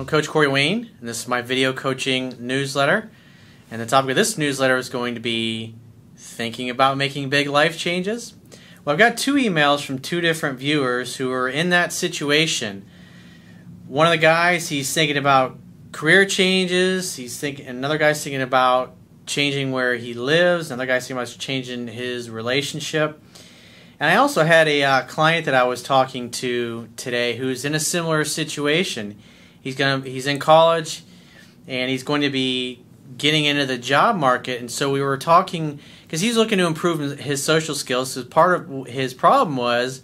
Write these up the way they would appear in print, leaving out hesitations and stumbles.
I'm Coach Corey Wayne, and this is my video coaching newsletter. And the topic of this newsletter is going to be thinking about making big life changes. Well, I've got two emails from two different viewers who are in that situation. One of the guys, he's thinking about career changes. Another guy's thinking about changing where he lives. Another guy's thinking about changing his relationship. And I also had a client that I was talking to today who's in a similar situation. He's in college, and he's going to be getting into the job market. And so we were talking because he's looking to improve his social skills. So part of his problem is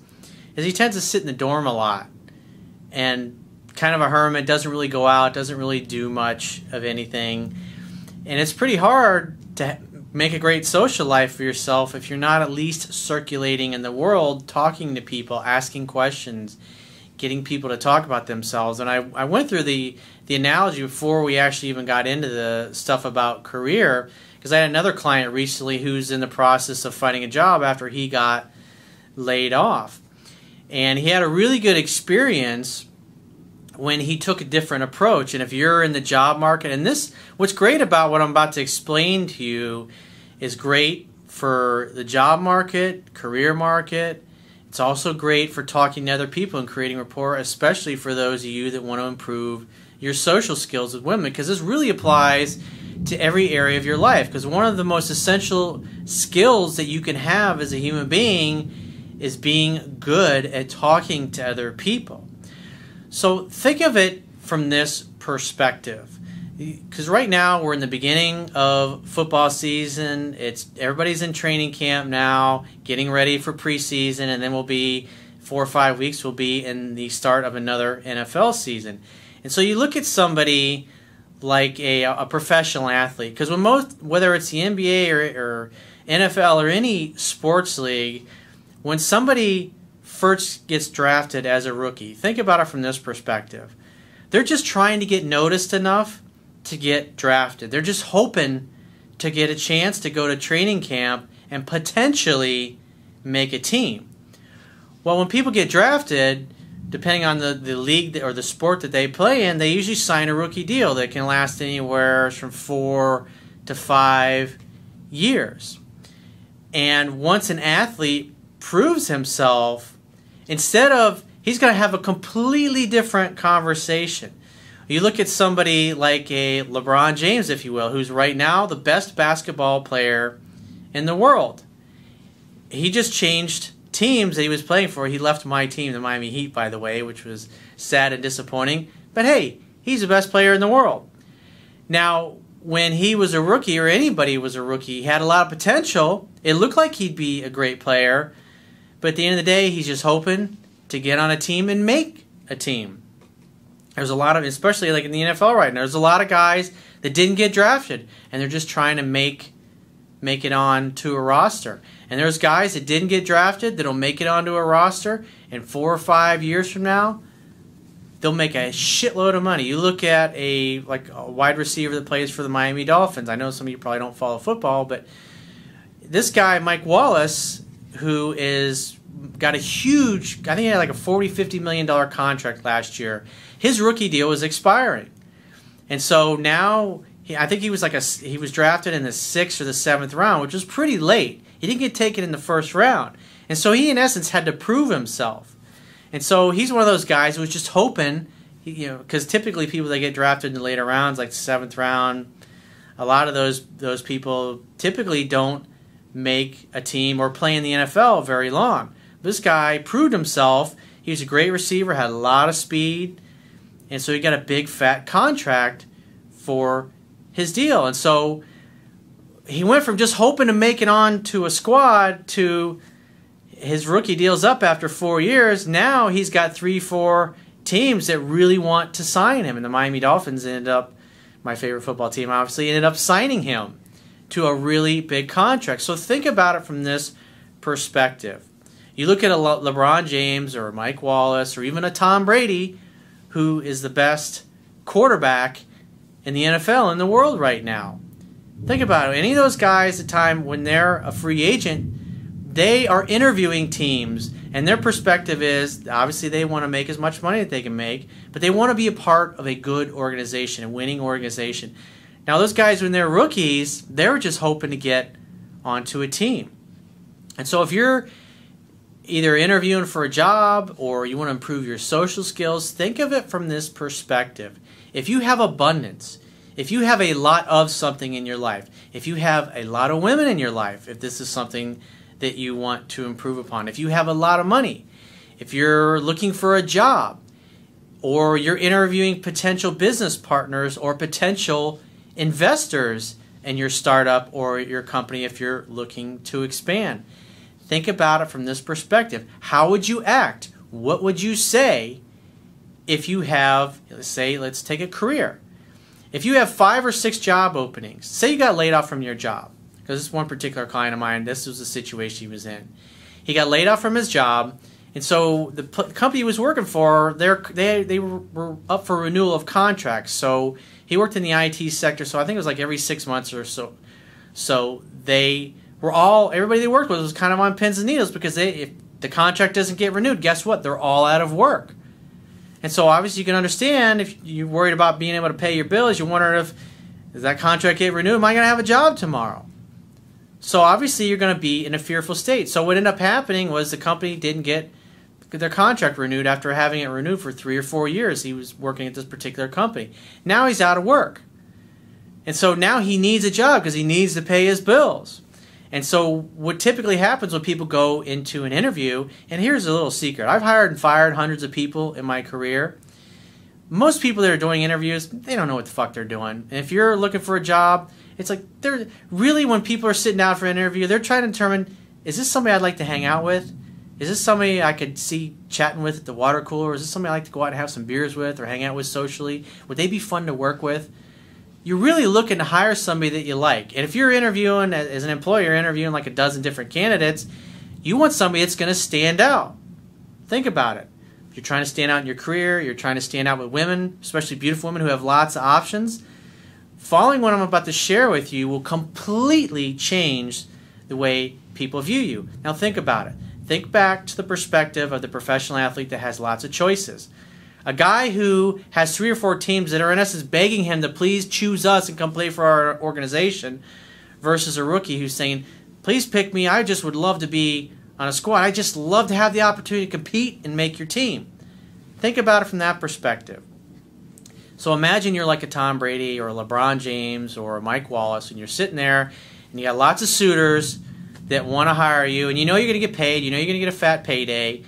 he tends to sit in the dorm a lot, and kind of a hermit, doesn't really go out, doesn't really do much of anything. And it's pretty hard to make a great social life for yourself if you're not at least circulating in the world, talking to people, asking questions, getting people to talk about themselves. And I went through the analogy before we actually even got into the stuff about career, because I had another client recently who's in the process of finding a job after he got laid off. And he had a really good experience when he took a different approach. And if you're in the job market, and what's great about what I'm about to explain to you is great for the job market, career market. It's also great for talking to other people and creating rapport, especially for those of you that want to improve your social skills with women, because this really applies to every area of your life. Because one of the most essential skills that you can have as a human being is being good at talking to other people. So think of it from this perspective, because right now we're in the beginning of football season. Everybody's in training camp now, getting ready for preseason, and then we'll be 4 or 5 weeks. We'll be in the start of another NFL season. And so you look at somebody like a professional athlete, because whether it's the NBA or NFL or any sports league, when somebody first gets drafted as a rookie, think about it from this perspective. They're just trying to get noticed enough to get drafted. They're just hoping to get a chance to go to training camp and potentially make a team. Well, when people get drafted, depending on the league or the sport that they play in, they usually sign a rookie deal that can last anywhere from 4 to 5 years. And once an athlete proves himself, he's going to have a completely different conversation. You look at somebody like a LeBron James, if you will, who's right now the best basketball player in the world. He just changed teams that he was playing for. He left my team, the Miami Heat, by the way, which was sad and disappointing. But hey, he's the best player in the world. Now, when he was a rookie, or anybody was a rookie, he had a lot of potential. It looked like he'd be a great player. But at the end of the day, he's just hoping to get on a team and make a team. There's a lot of, especially like in the NFL right now, there's a lot of guys that didn't get drafted, and they're just trying to make it on to a roster. And there's guys that didn't get drafted that'll make it onto a roster, and 4 or 5 years from now, they'll make a shitload of money. You look at a wide receiver that plays for the Miami Dolphins. I know some of you probably don't follow football, but this guy, Mike Wallace, who got a huge, I think he had like a $40–50 million contract last year. His rookie deal was expiring. And so now, I think he was drafted in the 6th or the 7th round, which was pretty late. He didn't get taken in the 1st round. And so he, in essence, had to prove himself. And so he's one of those guys who was just hoping, because typically people that get drafted in the later rounds, like the 7th round, a lot of those people typically don't make a team or play in the NFL very long. This guy proved himself. He was a great receiver, had a lot of speed, and so he got a big fat contract for his deal. And so he went from just hoping to make it on to a squad to his rookie deal's up after 4 years. Now he's got 3-4 teams that really want to sign him, and the Miami Dolphins ended up, my favorite football team obviously, ended up signing him to a really big contract. So think about it from this perspective. You look at a LeBron James or Mike Wallace or even a Tom Brady, who is the best quarterback in the NFL in the world right now. Think about it. Any of those guys at the time when they're a free agent, they are interviewing teams And their perspective is, obviously they want to make as much money as they can make, but they want to be a part of a good organization, a winning organization. Now those guys, when they're rookies, they're just hoping to get onto a team. And so if you're either interviewing for a job or you want to improve your social skills, think of it from this perspective. If you have abundance, if you have a lot of something in your life, if you have a lot of women in your life, if this is something that you want to improve upon, if you have a lot of money, if you're looking for a job, or you're interviewing potential business partners or potential investors in your startup or your company if you're looking to expand, think about it from this perspective. How would you act? What would you say if you have, let's take a career. If you have 5 or 6 job openings, say you got laid off from your job, because this one particular client of mine, this was the situation he was in. He got laid off from his job, and so the company he was working for, they were up for renewal of contracts. So he worked in the IT sector, so I think it was like every 6 months or so. So everybody they worked with was kind of on pins and needles, because if the contract doesn't get renewed, guess what? They're all out of work. And so obviously you can understand if you're worried about being able to pay your bills, you're wondering if, does that contract get renewed? Am I going to have a job tomorrow? So obviously you're going to be in a fearful state. So what ended up happening was the company didn't get their contract renewed after having it renewed for 3 or 4 years. He was working at this particular company. Now he's out of work. And so now he needs a job because he needs to pay his bills. And so what typically happens when people go into an interview, and here's a little secret. I've hired and fired hundreds of people in my career. Most people that are doing interviews, they don't know what the fuck they're doing. And if you're looking for a job, it's like they're really, when people are sitting down for an interview, they're trying to determine, is this somebody I'd like to hang out with? Is this somebody I could see chatting with at the water cooler? Is this somebody I'd like to go out and have some beers with or hang out with socially? Would they be fun to work with? You're really looking to hire somebody that you like. And if you're interviewing, as an employer, you're interviewing like a dozen different candidates, you want somebody that's going to stand out. Think about it. If you're trying to stand out in your career, you're trying to stand out with women, especially beautiful women who have lots of options, following what I'm about to share with you will completely change the way people view you. Now think about it. Think back to the perspective of the professional athlete that has lots of choices. A guy who has 3 or 4 teams that are in essence begging him to please choose us and come play for our organization, versus a rookie who's saying, please pick me, I just would love to be on a squad. I just love to have the opportunity to compete and make your team. Think about it from that perspective. So imagine you're like a Tom Brady or a LeBron James or a Mike Wallace, and you're sitting there and you got lots of suitors that want to hire you, and you know you're going to get paid, you know you're going to get a fat payday.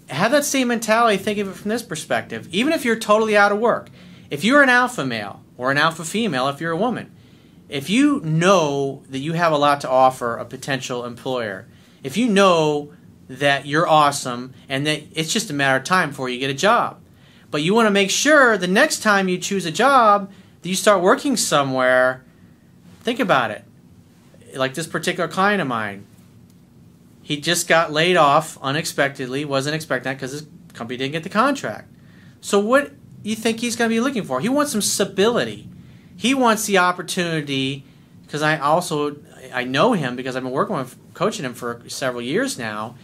Have that same mentality. Think of it from this perspective. Even if you're totally out of work, if you're an alpha male or an alpha female, if you're a woman, if you know that you have a lot to offer a potential employer, if you know that you're awesome and that it's just a matter of time before you get a job, but you want to make sure the next time you choose a job that you start working somewhere, think about it. Like this particular client of mine, he just got laid off unexpectedly, wasn't expecting that because his company didn't get the contract. So what do you think he's going to be looking for? He wants some stability. He wants the opportunity, because I know him because I've been working with, coaching him for several years now,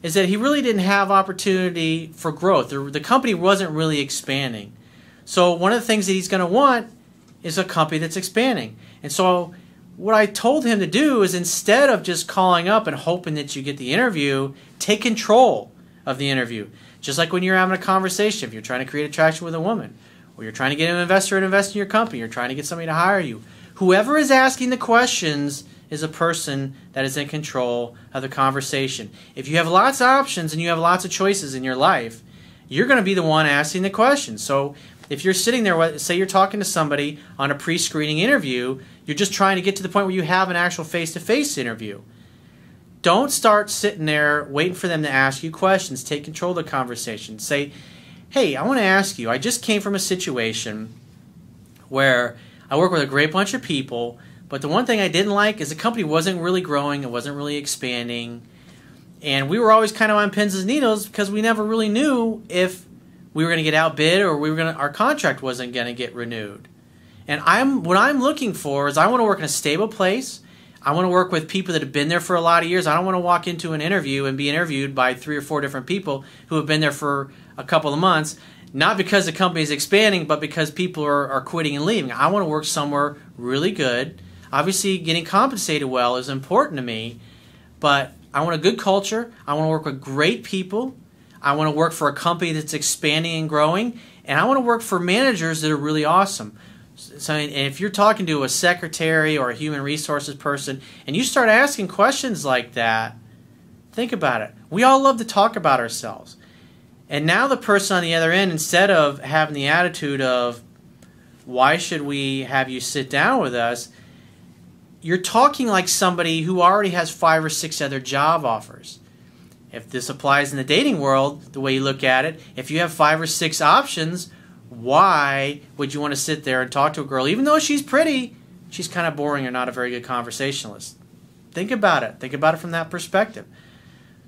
is that he really didn't have opportunity for growth. The company wasn't really expanding. So one of the things that he's going to want is a company that's expanding. And so what I told him to do is, instead of just calling up and hoping that you get the interview, take control of the interview. Just like when you're having a conversation, if you're trying to create attraction with a woman, or you're trying to get an investor to invest in your company, you're trying to get somebody to hire you. Whoever is asking the questions is a person that is in control of the conversation. If you have lots of options and you have lots of choices in your life, you're going to be the one asking the questions. So if you're sitting there, say you're talking to somebody on a pre-screening interview, you're just trying to get to the point where you have an actual face-to-face interview. Don't start sitting there waiting for them to ask you questions. Take control of the conversation. Say, hey, I want to ask you, I just came from a situation where I work with a great bunch of people, but the one thing I didn't like is the company wasn't really growing, it wasn't really expanding, and we were always kind of on pins and needles because we never really knew if we were going to get outbid or our contract wasn't going to get renewed. And what I'm looking for is, I want to work in a stable place. I want to work with people that have been there for a lot of years. I don't want to walk into an interview and be interviewed by 3 or 4 different people who have been there for a couple of months, not because the company is expanding, but because people are quitting and leaving. I want to work somewhere really good. Obviously, getting compensated well is important to me, but I want a good culture. I want to work with great people. I want to work for a company that's expanding and growing, and I want to work for managers that are really awesome. So, and if you're talking to a secretary or a human resources person and you start asking questions like that, think about it. We all love to talk about ourselves. And now the person on the other end, instead of having the attitude of, why should we have you sit down with us, you're talking like somebody who already has 5 or 6 other job offers. If this applies in the dating world, the way you look at it, if you have 5 or 6 options, why would you want to sit there and talk to a girl, even though she's pretty, she's kind of boring or not a very good conversationalist? Think about it. Think about it from that perspective.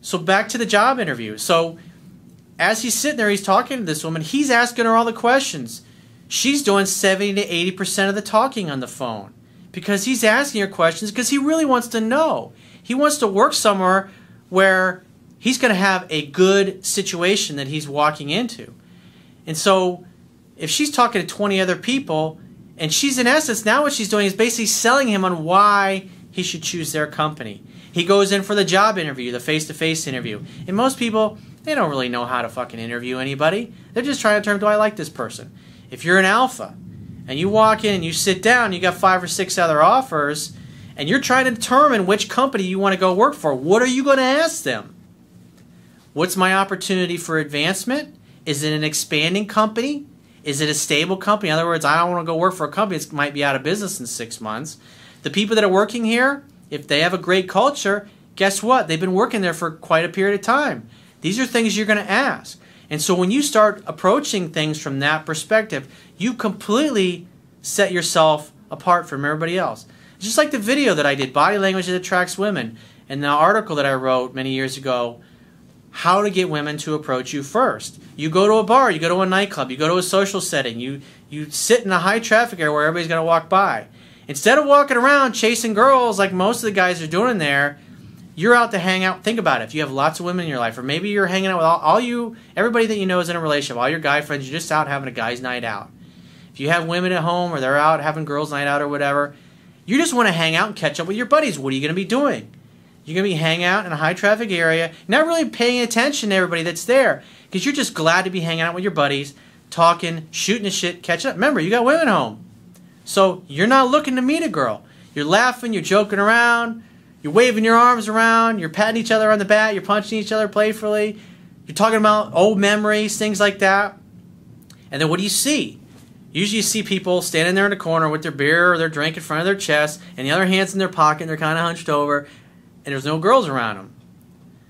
So back to the job interview. So as he's sitting there, he's talking to this woman. He's asking her all the questions. She's doing 70 to 80% of the talking on the phone because he's asking her questions because he really wants to know. He wants to work somewhere where he's going to have a good situation that he's walking into. And so if she's talking to 20 other people, and she's in essence, now what she's doing is basically selling him on why he should choose their company. He goes in for the job interview, the face-to-face interview. And most people, they don't really know how to fucking interview anybody. They're just trying to determine, do I like this person? If you're an alpha, and you walk in and you sit down, you got 5 or 6 other offers, and you're trying to determine which company you want to go work for, what are you going to ask them? What's my opportunity for advancement? Is it an expanding company? Is it a stable company? In other words, I don't want to go work for a company that might be out of business in 6 months. The people that are working here, if they have a great culture, guess what? They've been working there for quite a period of time. These are things you're going to ask. And so when you start approaching things from that perspective, you completely set yourself apart from everybody else. It's just like the video that I did, Body Language That Attracts Women, and the article that I wrote many years ago, how to get women to approach you first. You go to a bar, you go to a nightclub, you go to a social setting, you sit in a high traffic area where everybody's going to walk by. Instead of walking around chasing girls like most of the guys are doing there, you're out to hang out. Think about it. If you have lots of women in your life, or maybe you're hanging out with everybody that you know is in a relationship, all your guy friends, you're just out having a guy's night out. If you have women at home or they're out having girls' night out or whatever, you just want to hang out and catch up with your buddies. What are you going to be doing? You're going to be hanging out in a high-traffic area, not really paying attention to everybody that's there, because you're just glad to be hanging out with your buddies, talking, shooting the shit, catching up. Remember, you got women home. So you're not looking to meet a girl. You're laughing, you're joking around, you're waving your arms around, you're patting each other on the back, you're punching each other playfully, you're talking about old memories, things like that. And then what do you see? Usually you see people standing there in the corner with their beer or their drink in front of their chest, and the other hand's in their pocket, and they're kind of hunched over, and there's no girls around them.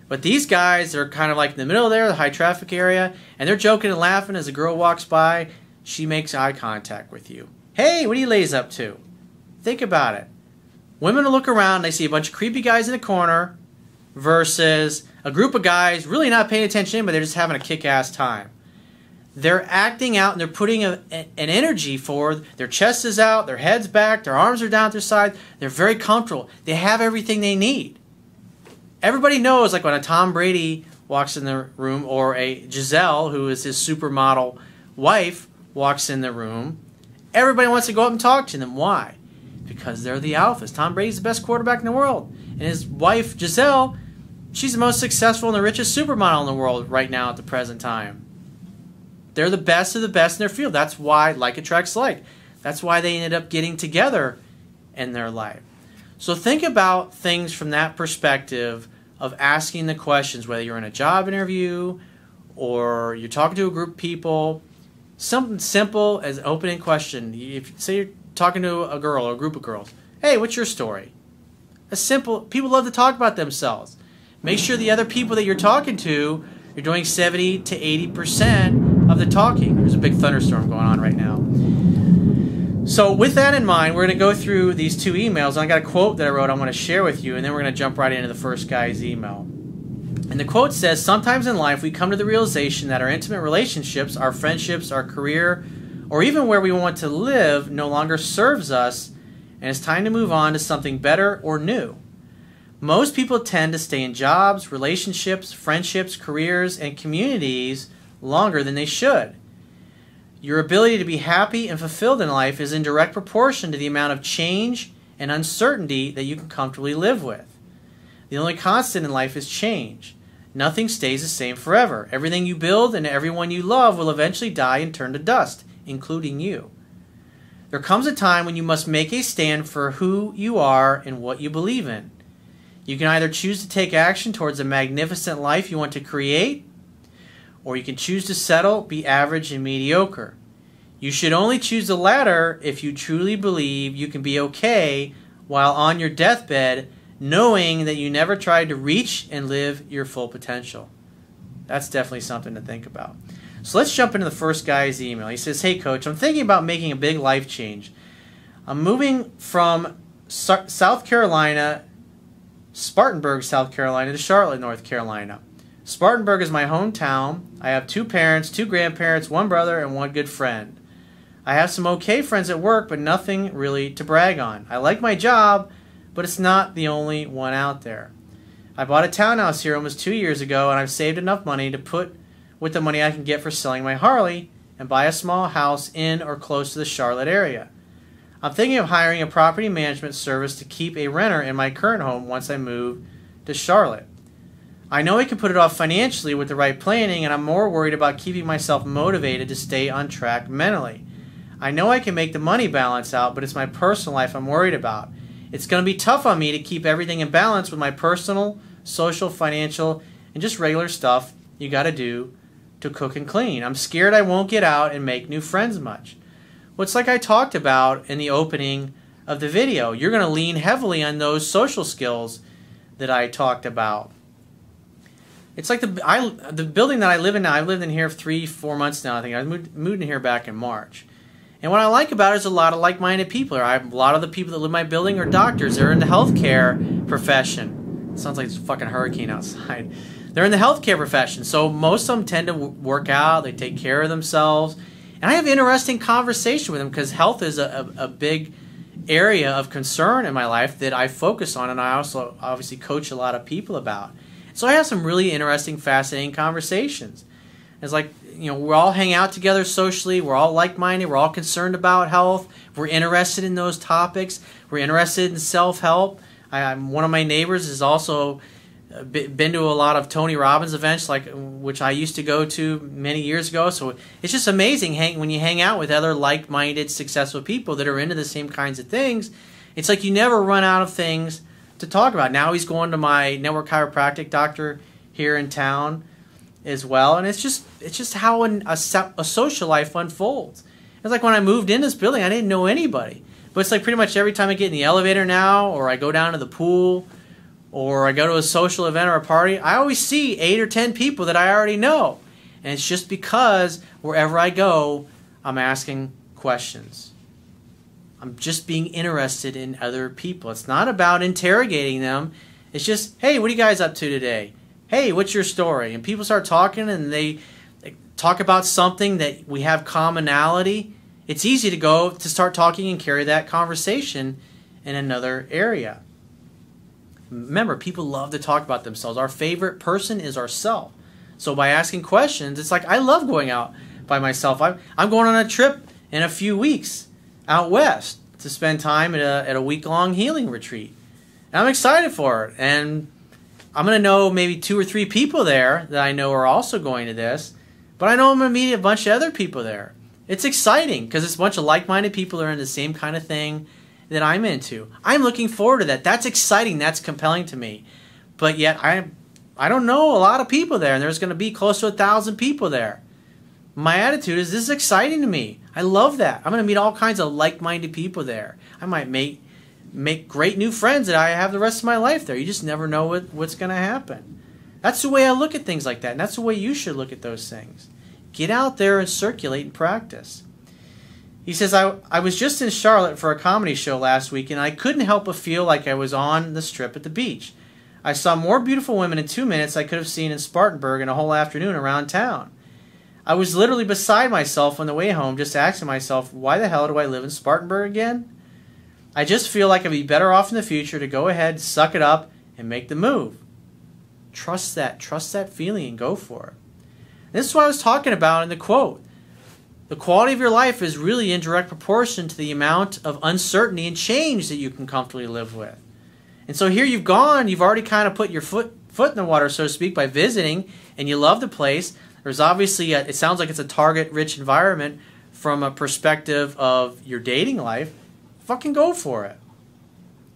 But these guys are kind of like in the middle there, the high traffic area, and they're joking and laughing as a girl walks by. She makes eye contact with you. Hey, what are you ladies up to? Think about it. Women will look around, they see a bunch of creepy guys in the corner versus a group of guys really not paying attention, but they're just having a kick-ass time. They're acting out and they're putting an energy forward. Their chest is out, their head's back, their arms are down at their side. They're very comfortable. They have everything they need. Everybody knows, like when a Tom Brady walks in the room or a Giselle, who is his supermodel wife, walks in the room, everybody wants to go up and talk to them. Why? Because they're the alphas. Tom Brady's the best quarterback in the world. And his wife, Giselle, she's the most successful and the richest supermodel in the world right now at the present time. They're the best of the best in their field. That's why like attracts like. That's why they ended up getting together in their life. So think about things from that perspective of asking the questions, whether you're in a job interview or you're talking to a group of people. Something simple as an opening question. If say you're talking to a girl or a group of girls. Hey, what's your story? A simple, people love to talk about themselves. Make sure the other people that you're talking to, you're doing 70 to 80% of the talking. There's a big thunderstorm going on right now. So with that in mind, we're going to go through these 2 emails. And I got a quote that I wrote I want to share with you, and then we're going to jump right into the first guy's email. And the quote says, sometimes in life we come to the realization that our intimate relationships, our friendships, our career, or even where we want to live no longer serves us and it's time to move on to something better or new. Most people tend to stay in jobs, relationships, friendships, careers, and communities longer than they should. Your ability to be happy and fulfilled in life is in direct proportion to the amount of change and uncertainty that you can comfortably live with. The only constant in life is change. Nothing stays the same forever. Everything you build and everyone you love will eventually die and turn to dust, including you. There comes a time when you must make a stand for who you are and what you believe in. You can either choose to take action towards a magnificent life you want to create, or you can choose to settle, be average, and mediocre. You should only choose the latter if you truly believe you can be okay while on your deathbed, knowing that you never tried to reach and live your full potential. That's definitely something to think about. So let's jump into the first guy's email. He says, "Hey coach, I'm thinking about making a big life change. I'm moving from South Carolina, Spartanburg, South Carolina, to Charlotte, North Carolina. Spartanburg is my hometown. I have 2 parents, 2 grandparents, 1 brother, and 1 good friend. I have some okay friends at work, but nothing really to brag on. I like my job, but it's not the only one out there. I bought a townhouse here almost 2 years ago, and I've saved enough money to put with the money I can get for selling my Harley and buy a small house in or close to the Charlotte area. I'm thinking of hiring a property management service to keep a renter in my current home once I move to Charlotte. I know I can put it off financially with the right planning, and I'm more worried about keeping myself motivated to stay on track mentally. I know I can make the money balance out, but it's my personal life I'm worried about. It's going to be tough on me to keep everything in balance with my personal, social, financial, and just regular stuff you got to do to cook and clean. I'm scared I won't get out and make new friends much." Well, it's like I talked about in the opening of the video. You're going to lean heavily on those social skills that I talked about. It's like the building that I live in now. I've lived in here for 3-4 months now. I think I moved in here back in March. And what I like about it is a lot of like-minded people. A lot of the people that live in my building are doctors. They're in the healthcare profession. It sounds like it's a fucking hurricane outside. They're in the healthcare profession. So most of them tend to work out. They take care of themselves. And I have interesting conversation with them because health is a big area of concern in my life that I focus on, and I also obviously coach a lot of people about. So I have some really interesting, fascinating conversations. It's like, you know, we all hang out together socially. We're all like-minded. We're all concerned about health. We're interested in those topics. We're interested in self-help. One of my neighbors has also been to a lot of Tony Robbins events, which I used to go to many years ago. So it's just amazing when you hang out with other like-minded, successful people that are into the same kinds of things. It's like you never run out of things to talk about. Now he's going to my network chiropractic doctor here in town as well, and it's just how a social life unfolds. It's like when I moved in this building, I didn't know anybody, but it's like pretty much every time I get in the elevator now, or I go down to the pool, or I go to a social event or a party, I always see 8 or 10 people that I already know, and it's just because wherever I go, I'm asking questions. I'm just being interested in other people. It's not about interrogating them. It's just, hey, what are you guys up to today? Hey, what's your story? And people start talking, and they talk about something that we have commonality. It's easy to start talking and carry that conversation in another area. Remember, people love to talk about themselves. Our favorite person is ourselves. So by asking questions, it's like I love going out by myself. I'm going on a trip in a few weeks out west to spend time at a week-long healing retreat. And I'm excited for it. And I'm going to know maybe 2 or 3 people there that I know are also going to this. But I know I'm going to meet a bunch of other people there. It's exciting because it's a bunch of like-minded people that are in the same kind of thing that I'm into. I'm looking forward to that. That's exciting. That's compelling to me. But yet I don't know a lot of people there, and there's going to be close to 1,000 people there. My attitude is this is exciting to me. I love that. I'm going to meet all kinds of like-minded people there. I might make great new friends that I have the rest of my life there. You just never know what's going to happen. That's the way I look at things like that, and that's the way you should look at those things. Get out there and circulate and practice. He says, I was just in Charlotte for a comedy show last week, and I couldn't help but feel like I was on the strip at the beach. I saw more beautiful women in 2 minutes I could have seen in Spartanburg in a whole afternoon around town. I was literally beside myself on the way home, just asking myself, why the hell do I live in Spartanburg again? I just feel like I'd be better off in the future to go ahead, suck it up, and make the move. Trust that feeling and go for it. This is what I was talking about in the quote. The quality of your life is really in direct proportion to the amount of uncertainty and change that you can comfortably live with. And so here you've already kind of put your foot in the water, so to speak, by visiting, and you love the place. There's obviously, it sounds like it's a target-rich environment from a perspective of your dating life. Fucking go for it.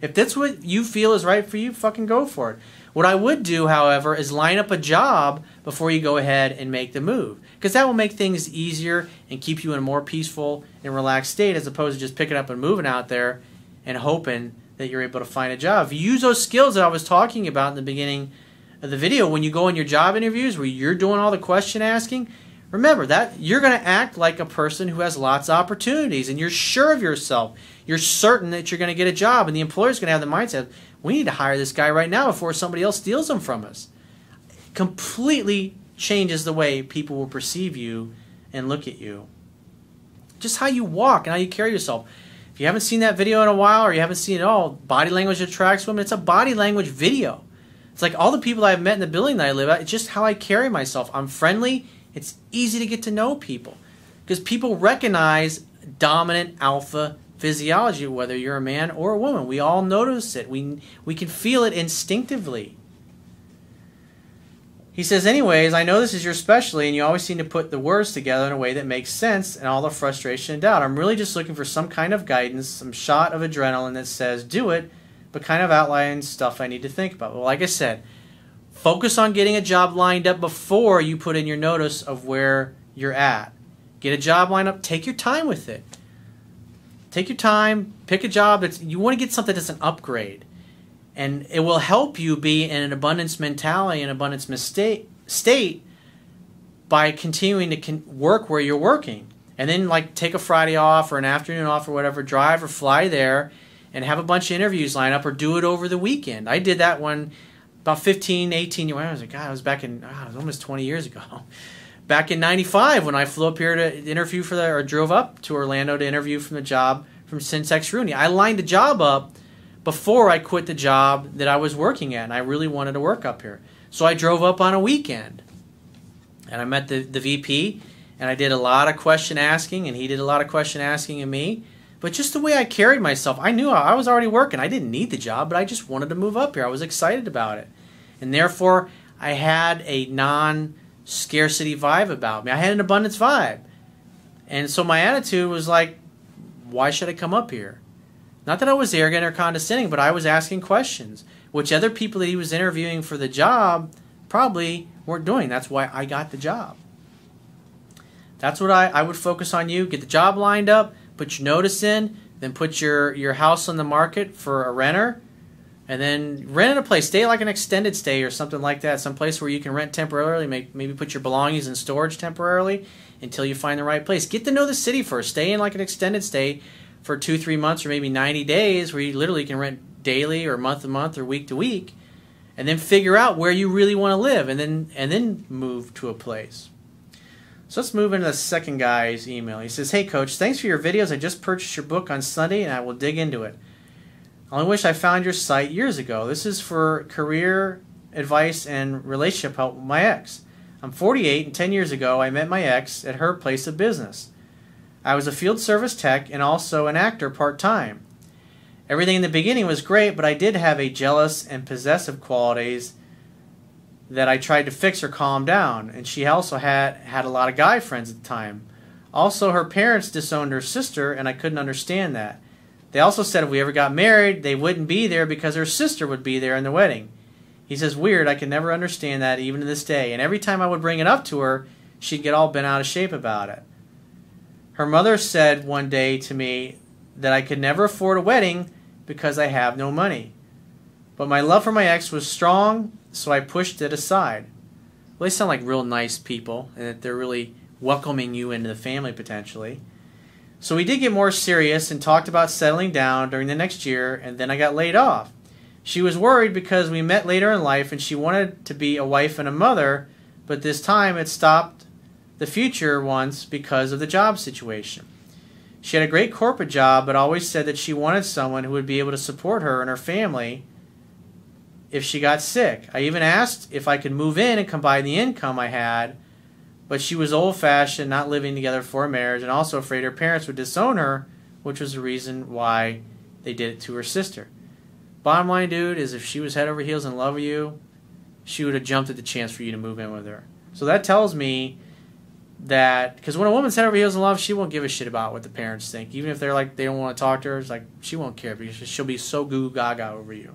If that's what you feel is right for you, fucking go for it. What I would do, however, is line up a job before you go ahead and make the move. Because that will make things easier and keep you in a more peaceful and relaxed state as opposed to just picking up and moving out there and hoping that you're able to find a job. If you use those skills that I was talking about in the beginning of the video, when you go in your job interviews where you're doing all the question asking, remember that you're going to act like a person who has lots of opportunities and you're sure of yourself. You're certain that you're going to get a job, and the employer's going to have the mindset, we need to hire this guy right now before somebody else steals him from us. Completely changes the way people will perceive you and look at you. Just how you walk and how you carry yourself. If you haven't seen that video in a while, or you haven't seen it all, Body Language Attracts Women, it's a body language video. It's like all the people I've met in the building that I live at, it's just how I carry myself. I'm friendly. It's easy to get to know people because people recognize dominant alpha physiology, whether you're a man or a woman. We all notice it. We can feel it instinctively. He says, anyways, I know this is your specialty, and you always seem to put the words together in a way that makes sense and all the frustration and doubt. I'm really just looking for some kind of guidance, some shot of adrenaline that says, do it, but kind of outlines stuff I need to think about. Well, like I said, focus on getting a job lined up before you put in your notice of where you're at. Get a job lined up. Take your time with it. Take your time. Pick a job you want to get something that's an upgrade. And it will help you be in an abundance mentality and abundance state by continuing to work where you're working. And then like take a Friday off or an afternoon off or whatever, drive or fly there and have a bunch of interviews lined up or do it over the weekend. I did that one about 15, 18 years. I was like, God, I was back in, it was almost 20 years ago. Back in 95 when I flew up here to interview or drove up to Orlando to interview from the job from Syntax Rooney. I lined the job up before I quit the job that I was working at, and I really wanted to work up here. So I drove up on a weekend, and I met the VP, and I did a lot of question asking, and he did a lot of question asking of me. But just the way I carried myself, I knew I was already working. I didn't need the job, but I just wanted to move up here. I was excited about it. And therefore, I had a non-scarcity vibe about me. I had an abundance vibe. And so my attitude was like, why should I come up here? Not that I was arrogant or condescending, but I was asking questions, which other people that he was interviewing for the job probably weren't doing. That's why I got the job. That's what I would focus on you. Get the job lined up, put your notice in, then put your house on the market for a renter, and then rent in a place. Stay like an extended stay or something like that, some place where you can rent temporarily, maybe put your belongings in storage temporarily until you find the right place. Get to know the city first. Stay in like an extended stay for 2-3 months or maybe 90 days where you literally can rent daily or month to month or week to week, and then figure out where you really want to live and then move to a place. So let's move into the second guy's email. He says, hey coach, thanks for your videos. I just purchased your book on Sunday and I will dig into it. I only wish I found your site years ago. This is for career advice and relationship help with my ex. I'm 48 and 10 years ago I met my ex at her place of business. I was a field service tech and also an actor part-time. Everything in the beginning was great, but I did have a jealous and possessive qualities that I tried to fix or calm down, and she also had a lot of guy friends at the time. Also, her parents disowned her sister, and I couldn't understand that. They also said if we ever got married, they wouldn't be there because her sister would be there in the wedding. He says, weird, I can never understand that even to this day, and every time I would bring it up to her, she'd get all bent out of shape about it. Her mother said one day to me that I could never afford a wedding because I have no money. But my love for my ex was strong, so I pushed it aside. Well, they sound like real nice people, and that they're really welcoming you into the family potentially. So we did get more serious and talked about settling down during the next year, and then I got laid off. She was worried because we met later in life and she wanted to be a wife and a mother, but this time it stopped the future once because of the job situation. She had a great corporate job, but always said that she wanted someone who would be able to support her and her family if she got sick. I even asked if I could move in and combine the income I had, but she was old-fashioned, not living together for marriage, and also afraid her parents would disown her, which was the reason why they did it to her sister. Bottom line, dude, is if she was head over heels in love with you, she would have jumped at the chance for you to move in with her. So that tells me that, because when a woman's head over heels in love, she won't give a shit about what the parents think. Even if they're like, they don't want to talk to her, it's like, she won't care because she'll be so goo gaga over you.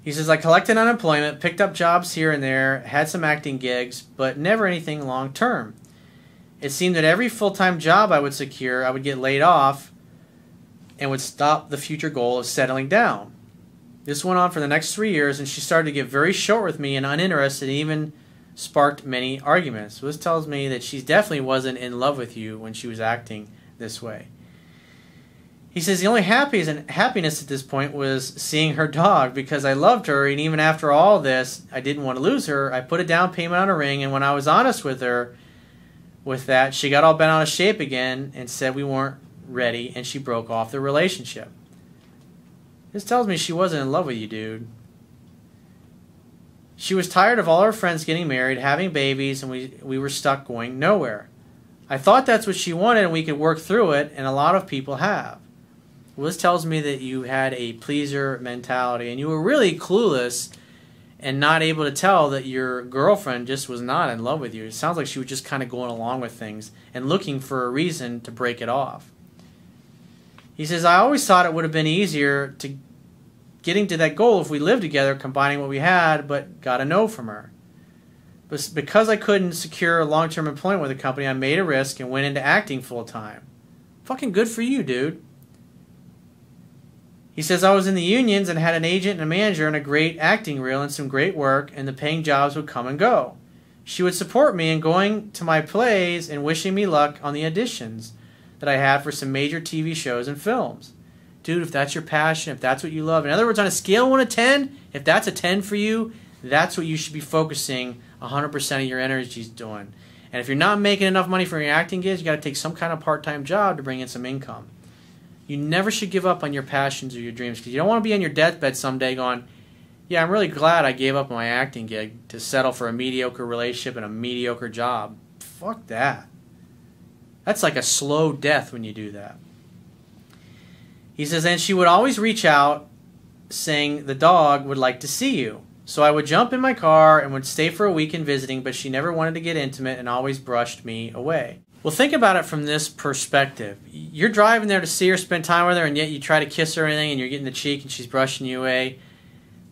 He says, I collected unemployment, picked up jobs here and there, had some acting gigs, but never anything long term. It seemed that every full-time job I would secure, I would get laid off and would stop the future goal of settling down. This went on for the next 3 years, and she started to get very short with me and uninterested, and even sparked many arguments. So this tells me that she definitely wasn't in love with you when she was acting this way. He says the only happiness at this point was seeing her dog, because I loved her, and even after all this, I didn't want to lose her. I put a down payment on a ring, and when I was honest with her with that, she got all bent out of shape again and said we weren't ready, and she broke off the relationship. This tells me she wasn't in love with you, dude. She was tired of all her friends getting married, having babies, and we were stuck going nowhere. I thought that's what she wanted and we could work through it, and a lot of people have. Well, this tells me that you had a pleaser mentality, and you were really clueless and not able to tell that your girlfriend just was not in love with you. It sounds like she was just kind of going along with things and looking for a reason to break it off. He says, I always thought it would have been easier to getting to that goal if we lived together, combining what we had, but got a no from her. But because I couldn't secure long-term employment with the company, I made a risk and went into acting full-time. Fucking good for you, dude. He says, I was in the unions and had an agent and a manager and a great acting reel and some great work, and the paying jobs would come and go. She would support me in going to my plays and wishing me luck on the auditions that I had for some major TV shows and films. Dude, if that's your passion, if that's what you love, in other words, on a scale of 1 to 10, if that's a 10 for you, that's what you should be focusing 100% of your energies doing. And if you're not making enough money for your acting gigs, you got to take some kind of part-time job to bring in some income. You never should give up on your passions or your dreams, because you don't want to be on your deathbed someday going, yeah, I'm really glad I gave up my acting gig to settle for a mediocre relationship and a mediocre job. Fuck that. That's like a slow death when you do that. He says, and she would always reach out saying the dog would like to see you. So I would jump in my car and would stay for a weekend visiting, but she never wanted to get intimate and always brushed me away. Well, think about it from this perspective. You're driving there to see her, spend time with her, and yet you try to kiss her or anything, and you're getting the cheek and she's brushing you away.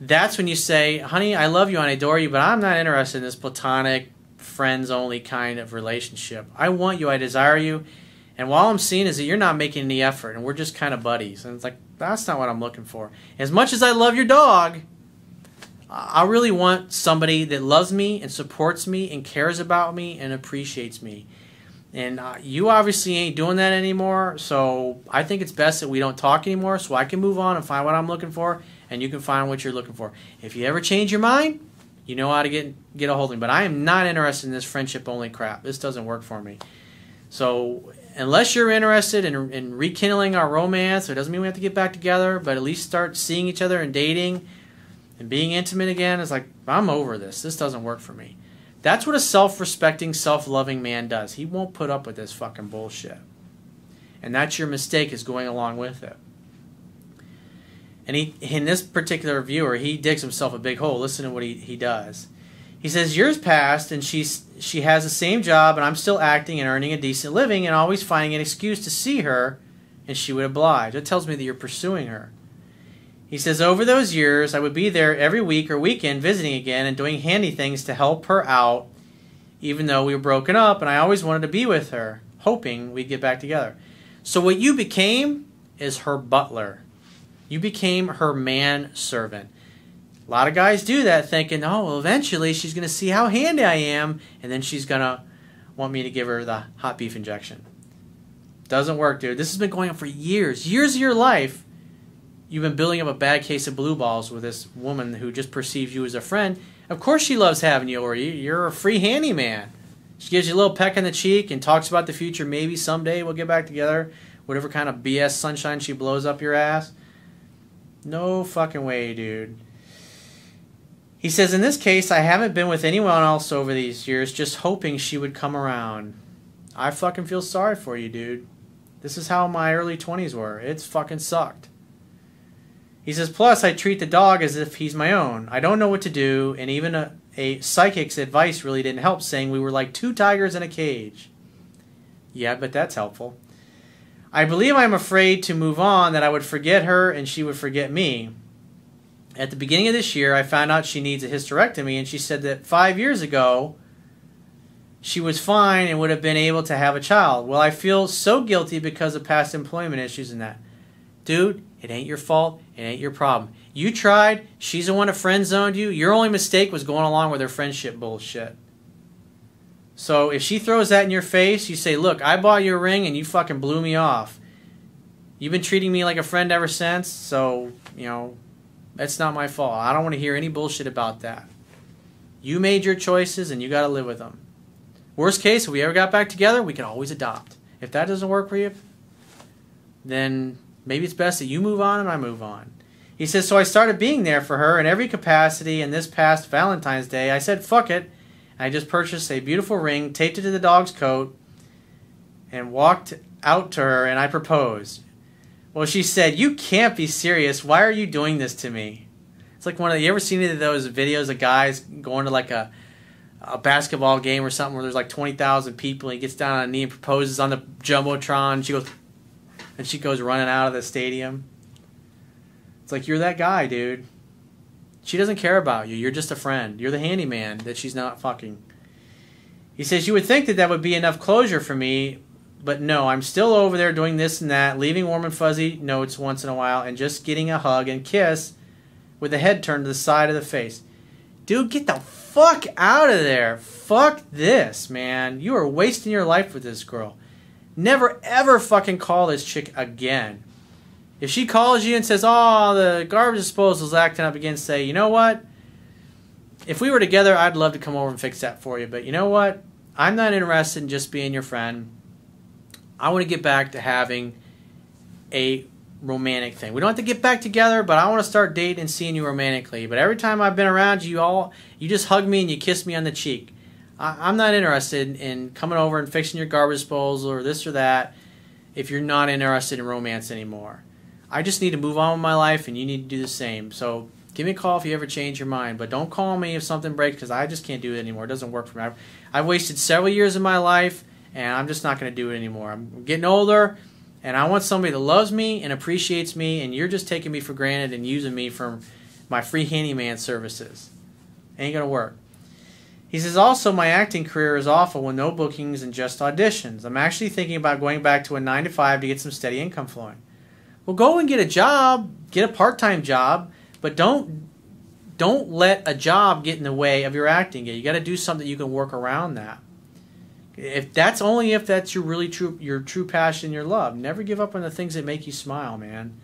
That's when you say, honey, I love you and I adore you, but I'm not interested in this platonic, friends-only kind of relationship. I want you, I desire you, and all I'm seeing is that you're not making any effort, and we're just kind of buddies. And it's like, that's not what I'm looking for. As much as I love your dog, I really want somebody that loves me and supports me and cares about me and appreciates me. And you obviously ain't doing that anymore, so I think it's best that we don't talk anymore so I can move on and find what I'm looking for, and you can find what you're looking for. If you ever change your mind, you know how to get a hold of me. But I am not interested in this friendship-only crap. This doesn't work for me. So unless you're interested in rekindling our romance, it doesn't mean we have to get back together, but at least start seeing each other and dating and being intimate again. It's like, I'm over this. This doesn't work for me. That's what a self-respecting, self-loving man does. He won't put up with this fucking bullshit. And that's your mistake, is going along with it. And in this particular viewer, he digs himself a big hole. Listen to what he does. He says, years passed, and she has the same job, and I'm still acting and earning a decent living and always finding an excuse to see her, and she would oblige. That tells me that you're pursuing her. He says, over those years, I would be there every week or weekend visiting again and doing handy things to help her out, even though we were broken up, and I always wanted to be with her, hoping we'd get back together. So what you became is her butler. You became her manservant. A lot of guys do that thinking, oh, well, eventually she's going to see how handy I am, and then she's going to want me to give her the hot beef injection. Doesn't work, dude. This has been going on for years. Years of your life, you've been building up a bad case of blue balls with this woman who just perceives you as a friend. Of course she loves having you over. You're a free handyman. She gives you a little peck in the cheek and talks about the future. Maybe someday we'll get back together. Whatever kind of BS sunshine she blows up your ass. No fucking way, dude. He says, in this case, I haven't been with anyone else over these years, just hoping she would come around. I fucking feel sorry for you, dude. This is how my early 20s were. It's fucking sucked. He says, plus, I treat the dog as if he's my own. I don't know what to do, and even a psychic's advice really didn't help, saying we were like two tigers in a cage. Yeah, but that's helpful. I believe I'm afraid to move on, that I would forget her and she would forget me. At the beginning of this year, I found out she needs a hysterectomy, and she said that 5 years ago, she was fine and would have been able to have a child. Well, I feel so guilty because of past employment issues and that. Dude, it ain't your fault. It ain't your problem. You tried. She's the one that friend-zoned you. Your only mistake was going along with her friendship bullshit. So if she throws that in your face, you say, look, I bought you a ring and you fucking blew me off. You've been treating me like a friend ever since, so, you know, that's not my fault. I don't want to hear any bullshit about that. You made your choices and you got to live with them. Worst case, if we ever got back together, we could always adopt. If that doesn't work for you, then maybe it's best that you move on and I move on. He says, so I started being there for her in every capacity, and this past Valentine's Day, I said, fuck it. I just purchased a beautiful ring, taped it to the dog's coat, and walked out to her, and I proposed. Well, she said, you can't be serious. Why are you doing this to me? It's like you ever seen any of those videos of guys going to like a basketball game or something where there's like 20,000 people, and he gets down on a knee and proposes on the Jumbotron, and she goes running out of the stadium. It's like, you're that guy, dude. She doesn't care about you. You're just a friend. You're the handyman that she's not fucking. He says, you would think that would be enough closure for me, but no, I'm still over there doing this and that, leaving warm and fuzzy notes once in a while, and just getting a hug and kiss with the head turned to the side of the face. Dude, get the fuck out of there. Fuck this, man. You are wasting your life with this girl. Never, ever fucking call this chick again. If she calls you and says, oh, the garbage disposal's acting up again, say, you know what? If we were together, I'd love to come over and fix that for you. But you know what? I'm not interested in just being your friend. I want to get back to having a romantic thing. We don't have to get back together, but I want to start dating and seeing you romantically. But every time I've been around you, you just hug me and you kiss me on the cheek. I'm not interested in coming over and fixing your garbage disposal or this or that if you're not interested in romance anymore. I just need to move on with my life, and you need to do the same. So give me a call if you ever change your mind. But don't call me if something breaks, because I just can't do it anymore. It doesn't work for me. I've wasted several years of my life, and I'm just not going to do it anymore. I'm getting older, and I want somebody that loves me and appreciates me, and you're just taking me for granted and using me for my free handyman services. Ain't going to work. He says, also, my acting career is awful with no bookings and just auditions. I'm actually thinking about going back to a 9-to-5 to get some steady income flowing. Well, go and get a job, get a part-time job, but don't let a job get in the way of your acting gig. You got to do something you can work around that. If that's your really true passion, your love. Never give up on the things that make you smile, man.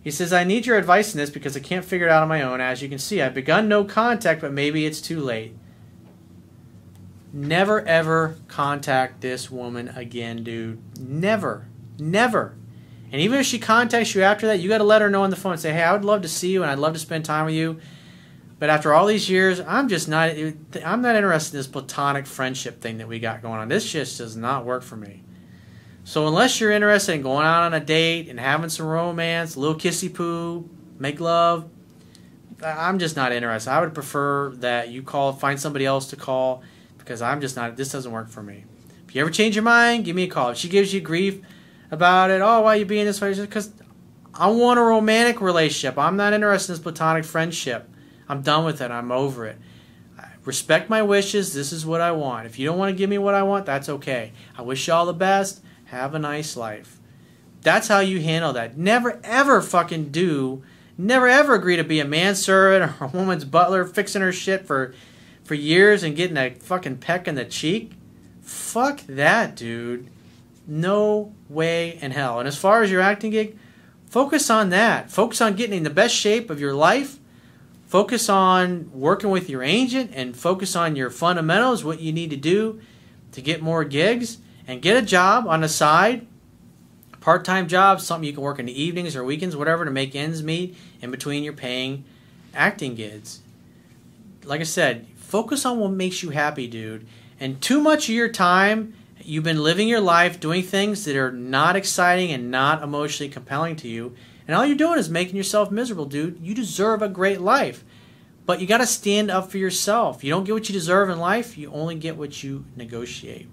He says, I need your advice in this because I can't figure it out on my own. As you can see, I've begun no contact, but maybe it's too late. Never, ever contact this woman again, dude. Never. Never. And even if she contacts you after that, you got to let her know on the phone and say, hey, I would love to see you and I'd love to spend time with you. But after all these years, I'm not interested in this platonic friendship thing that we got going on. This just does not work for me. So unless you're interested in going out on a date and having some romance, a little kissy poo, make love, I'm just not interested. I would prefer that you find somebody else to call, because this doesn't work for me. If you ever change your mind, give me a call. If she gives you grief about it, oh, why are you being this way? Just because I want a romantic relationship. I'm not interested in this platonic friendship. I'm done with it. I'm over it. I respect my wishes. This is what I want. If you don't want to give me what I want, that's okay. I wish you all the best. Have a nice life. That's how you handle that. Never, ever never, ever agree to be a manservant or a woman's butler fixing her shit for years and getting a fucking peck in the cheek. Fuck that, dude. No way in hell. And as far as your acting gig, focus on that. Focus on getting in the best shape of your life. Focus on working with your agent and focus on your fundamentals, what you need to do, to get more gigs and get a job on the side, part-time job, something you can work in the evenings or weekends, whatever, to make ends meet in between your paying acting gigs. Like I said, focus on what makes you happy, dude. And too much of your time, you've been living your life doing things that are not exciting and not emotionally compelling to you. And all you're doing is making yourself miserable, dude. You deserve a great life. But you got to stand up for yourself. You don't get what you deserve in life. You only get what you negotiate.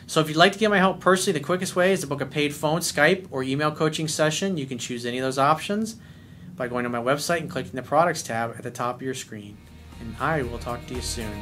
So if you'd like to get my help personally, the quickest way is to book a paid phone, Skype, or email coaching session. You can choose any of those options by going to my website and clicking the Products tab at the top of your screen. And I will talk to you soon.